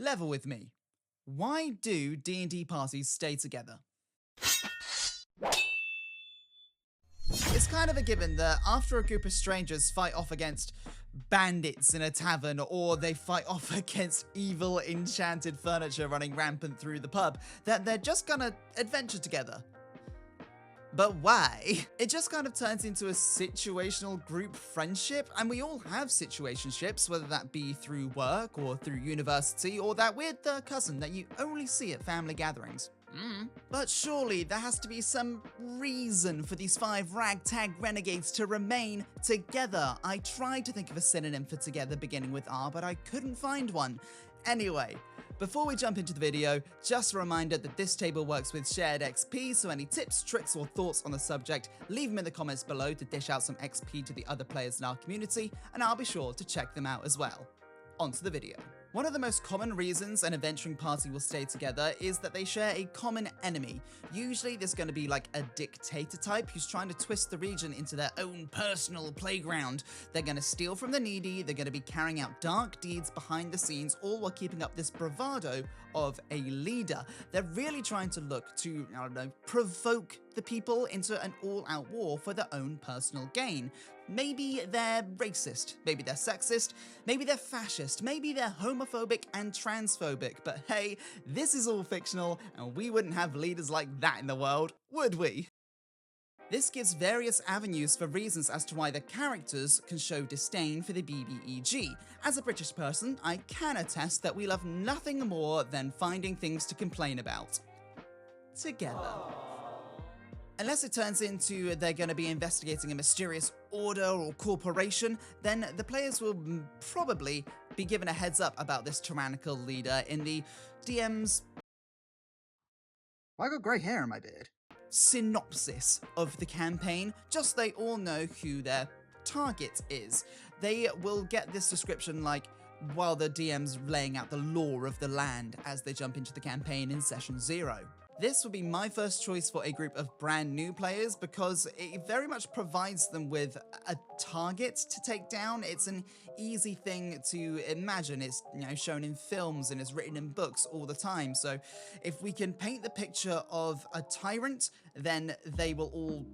Level with me. Why do D&D parties stay together? It's kind of a given that after a group of strangers fight off against bandits in a tavern, or they fight off against evil enchanted furniture running rampant through the pub, that they're just gonna adventure together. But why? It just kind of turns into a situational group friendship, and we all have situationships, whether that be through work or through university, or that weird third cousin that you only see at family gatherings. But surely there has to be some reason for these 5 ragtag renegades to remain together. I tried to think of a synonym for together beginning with R, but I couldn't find one. Anyway, before we jump into the video, just a reminder that this table works with shared XP, so any tips, tricks, or thoughts on the subject, leave them in the comments below to dish out some XP to the other players in our community, and I'll be sure to check them out as well. On to the video. One of the most common reasons an adventuring party will stay together is that they share a common enemy. Usually there's going to be like a dictator type who's trying to twist the region into their own personal playground. They're going to steal from the needy, they're going to be carrying out dark deeds behind the scenes, all while keeping up this bravado of a leader. They're really trying to look to, I don't know, provoke the people into an all-out war for their own personal gain. Maybe they're racist, maybe they're sexist, maybe they're fascist, maybe they're homophobic and transphobic, but hey, this is all fictional and we wouldn't have leaders like that in the world, would we? This gives various avenues for reasons as to why the characters can show disdain for the BBEG. As a British person, I can attest that we love nothing more than finding things to complain about. Together. Unless it turns into they're going to be investigating a mysterious order or corporation, then the players will probably be given a heads up about this tyrannical leader in the DM's... I got grey hair in my beard. Synopsis of the campaign, just so they all know who their target is. They will get this description like while the DM's laying out the lore of the land as they jump into the campaign in session 0. This would be my first choice for a group of brand new players because it very much provides them with a target to take down. It's an easy thing to imagine. It's, shown in films and it's written in books all the time. So if we can paint the picture of a tyrant, then they will all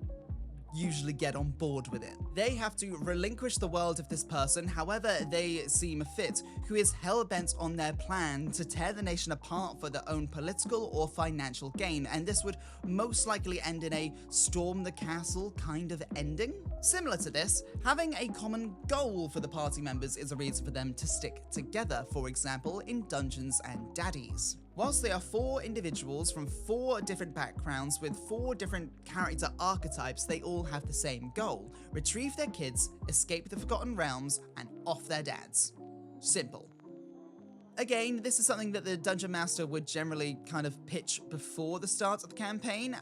usually get on board with it. They have to relinquish the world of this person however they seem fit, who is hell-bent on their plan to tear the nation apart for their own political or financial gain, and this would most likely end in a storm the castle kind of ending. Similar to this, having a common goal for the party members is a reason for them to stick together, for example in Dungeons and Daddies. Whilst they are 4 individuals from 4 different backgrounds with 4 different character archetypes, they all have the same goal: retrieve their kids, escape the Forgotten Realms, and off their dads. Simple. Again, this is something that the Dungeon Master would generally kind of pitch before the start of the campaign,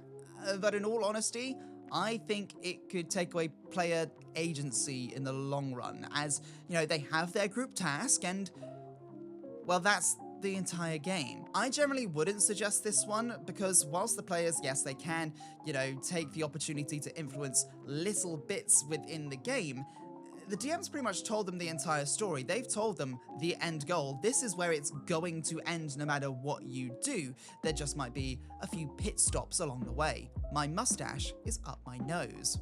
but in all honesty, I think it could take away player agency in the long run, as, they have their group task and, well, that's the entire game. I generally wouldn't suggest this one because whilst the players, yes, they can, take the opportunity to influence little bits within the game, the DM's pretty much told them the entire story. They've told them the end goal. This is where it's going to end no matter what you do. There just might be a few pit stops along the way. My mustache is up my nose.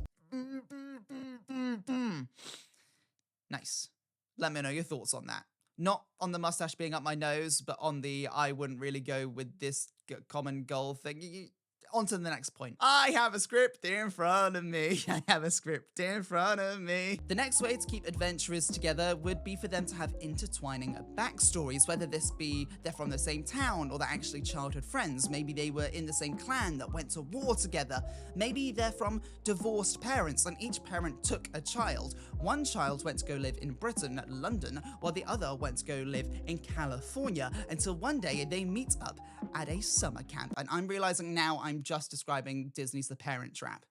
Nice. Let me know your thoughts on that. Not on the mustache being up my nose, but on the I wouldn't really go with this common goal thing. On to the next point. I have a script in front of me. I have a script in front of me. The next way to keep adventurers together would be for them to have intertwining backstories, whether this be they're from the same town or they're actually childhood friends. Maybe they were in the same clan that went to war together. Maybe they're from divorced parents and each parent took a child. One child went to go live in Britain, London, while the other went to go live in California, until one day they meet up at a summer camp. And I'm realizing now I'm just describing Disney's The Parent Trap.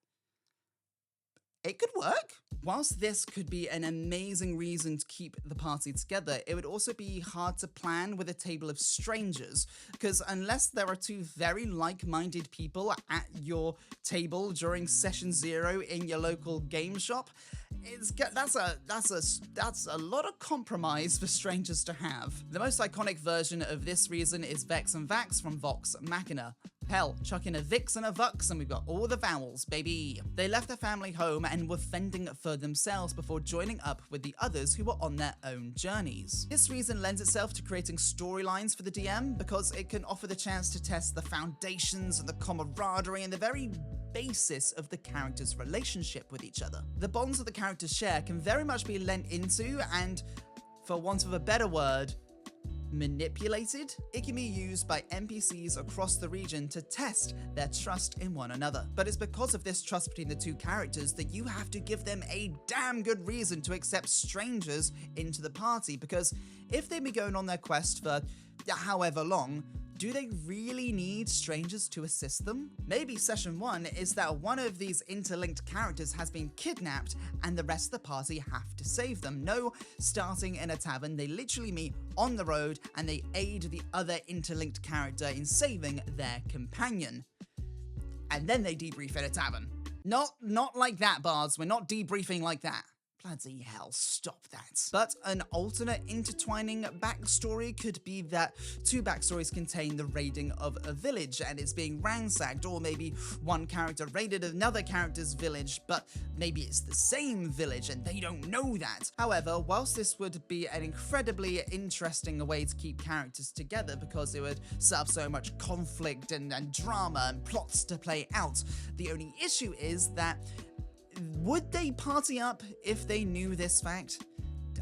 It could work. Whilst this could be an amazing reason to keep the party together, it would also be hard to plan with a table of strangers, because unless there are two very like-minded people at your table during session 0 in your local game shop, that's a lot of compromise for strangers to have. The most iconic version of this reason is Vex and Vax from Vox Machina. Hell, chuck in a Vix and a Vux and we've got all the vowels, baby. They left their family home and were fending for themselves before joining up with the others who were on their own journeys. This reason lends itself to creating storylines for the DM because it can offer the chance to test the foundations and the camaraderie and the very basis of the characters' relationship with each other. The bonds that the characters share can very much be lent into and, for want of a better word, manipulated. It can be used by NPCs across the region to test their trust in one another. But it's because of this trust between the two characters that you have to give them a damn good reason to accept strangers into the party, because if they've been going on their quest for however long, do they really need strangers to assist them? Maybe session 1 is that one of these interlinked characters has been kidnapped and the rest of the party have to save them. No starting in a tavern, they literally meet on the road and they aid the other interlinked character in saving their companion. And then they debrief in a tavern. Not like that, bards, we're not debriefing like that. Bloody hell, stop that. But an alternate intertwining backstory could be that two backstories contain the raiding of a village and it's being ransacked, or maybe one character raided another character's village, but maybe it's the same village and they don't know that. However, whilst this would be an incredibly interesting way to keep characters together because it would set up so much conflict and drama and plots to play out, the only issue is that would they party up if they knew this fact?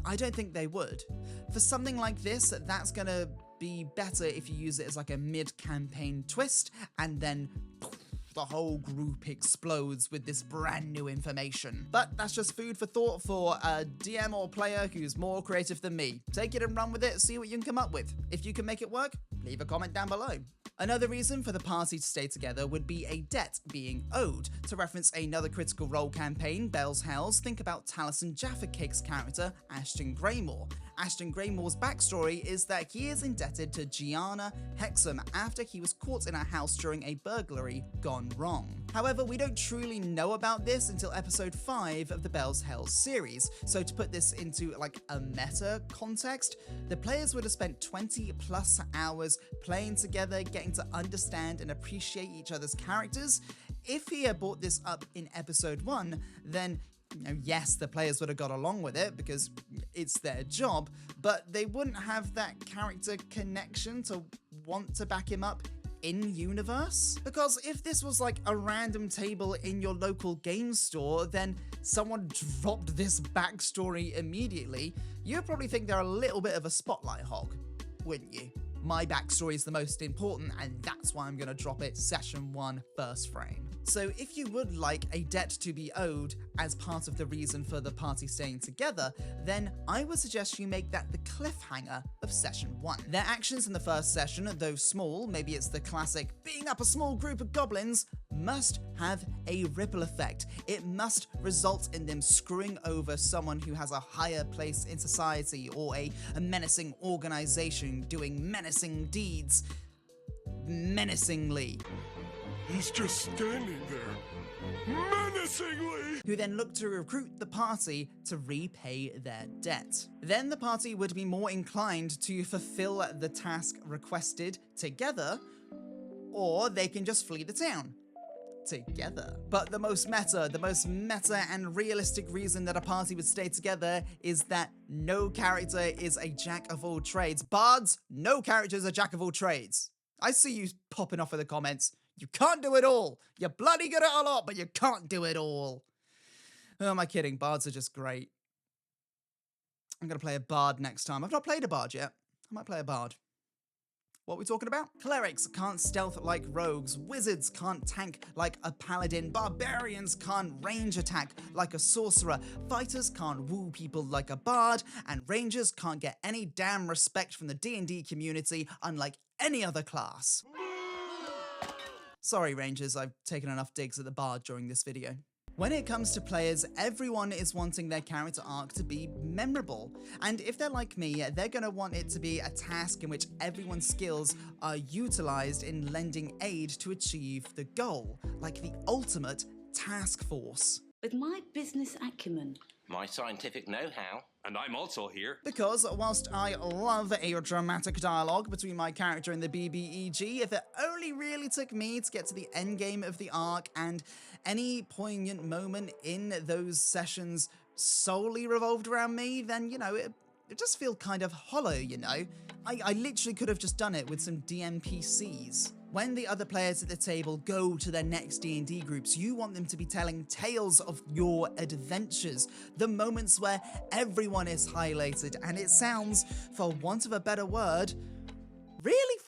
I don't think they would. For something like this, that's gonna be better if you use it as like a mid-campaign twist, and then poof, the whole group explodes with this brand new information. But that's just food for thought for a DM or player who's more creative than me. Take it and run with it, see what you can come up with. If you can make it work, leave a comment down below. Another reason for the party to stay together would be a debt being owed. To reference another Critical Role campaign, Bell's Hells, think about Taliesin Jaffa Cake's character, Ashton Greymore. Ashton Greymore's backstory is that he is indebted to Gianna Hexam after he was caught in a house during a burglary gone wrong. However, we don't truly know about this until episode 5 of the Bell's Hells series, so to put this into like a meta context, the players would have spent 20 plus hours playing together, getting to understand and appreciate each other's characters. If he had brought this up in episode 1, then yes, the players would have got along with it because it's their job, but they wouldn't have that character connection to want to back him up in universe. Because if this was like a random table in your local game store, then someone dropped this backstory immediately, you'd probably think they're a little bit of a spotlight hog, wouldn't you? My backstory is the most important, and that's why I'm going to drop it session 1 first frame. So if you would like a debt to be owed as part of the reason for the party staying together, then I would suggest you make that the cliffhanger of session 1. Their actions in the first session, though small, maybe it's the classic beating up a small group of goblins, must have a ripple effect. It must result in them screwing over someone who has a higher place in society, or a menacing organization doing menacing deeds menacingly. He's just standing there, menacingly! Who then look to recruit the party to repay their debt. Then the party would be more inclined to fulfill the task requested together, or they can just flee the town together. But the most meta and realistic reason that a party would stay together is that no character is a jack of all trades. Bards, no character is a jack of all trades. I see you popping off in the comments. You can't do it all. You're bloody good at a lot, but you can't do it all. Who am I kidding? Bards are just great. I'm going to play a bard next time. I've not played a bard yet. I might play a bard. What are we talking about? Clerics can't stealth like rogues. Wizards can't tank like a paladin. Barbarians can't range attack like a sorcerer. Fighters can't woo people like a bard. And rangers can't get any damn respect from the D&D community, unlike any other class. Sorry, Rangers, I've taken enough digs at the bard during this video. When it comes to players, everyone is wanting their character arc to be memorable. And if they're like me, they're going to want it to be a task in which everyone's skills are utilized in lending aid to achieve the goal, like the ultimate task force. With my business acumen, my scientific know-how, And I'm also here. Because whilst I love a dramatic dialogue between my character and the BBEG, if it only really took me to get to the end game of the arc and any poignant moment in those sessions solely revolved around me, then, you know, it just feels kind of hollow, you know? I literally could have just done it with some DMPCs. When the other players at the table go to their next D&D groups, you want them to be telling tales of your adventures, the moments where everyone is highlighted, and it sounds, for want of a better word, really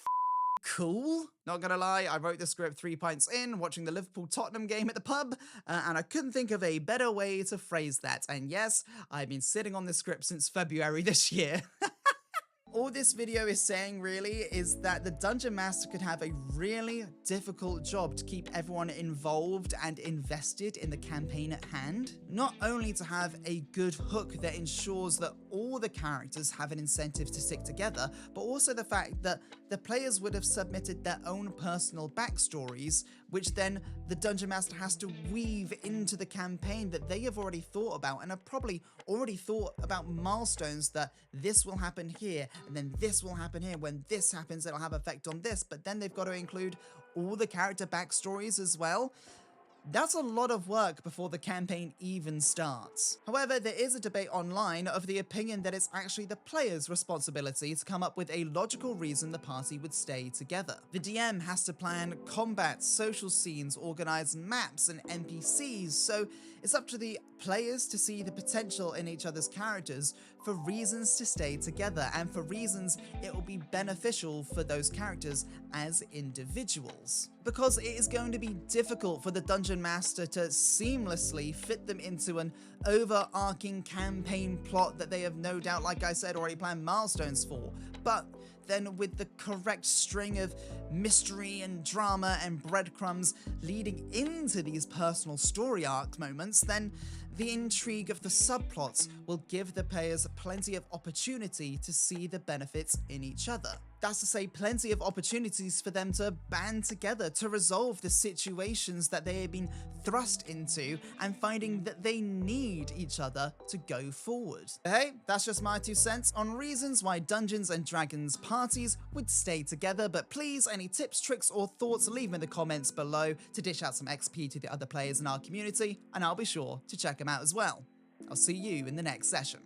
cool. Not gonna lie, I wrote the script 3 pints in, watching the Liverpool-Tottenham game at the pub, and I couldn't think of a better way to phrase that. And yes, I've been sitting on this script since February this year. All this video is saying really is that the Dungeon Master could have a really difficult job to keep everyone involved and invested in the campaign at hand. Not only to have a good hook that ensures that all the characters have an incentive to stick together, but also the fact that the players would have submitted their own personal backstories, which then the Dungeon Master has to weave into the campaign that they have already thought about and have probably already thought about milestones that this will happen here, and then this will happen here. When this happens, it'll have effect on this, but then they've got to include all the character backstories as well. That's a lot of work before the campaign even starts. However, there is a debate online of the opinion that it's actually the player's responsibility to come up with a logical reason the party would stay together. The DM has to plan combat, social scenes, organize maps and NPCs, so it's up to the players to see the potential in each other's characters for reasons to stay together and for reasons it will be beneficial for those characters as individuals. Because it is going to be difficult for the Dungeon Master to seamlessly fit them into an overarching campaign plot that they have no doubt, like I said, already planned milestones for. But then with the correct string of mystery and drama and breadcrumbs leading into these personal story arc moments, then the intrigue of the subplots will give the players plenty of opportunity to see the benefits in each other. That's to say, plenty of opportunities for them to band together to resolve the situations that they have been thrust into and finding that they need each other to go forward. Hey, that's just my 2 cents on reasons why Dungeons and Dragons parties would stay together, but please, any tips, tricks, or thoughts, leave them in the comments below to dish out some XP to the other players in our community, and I'll be sure to check them out as well. I'll see you in the next session.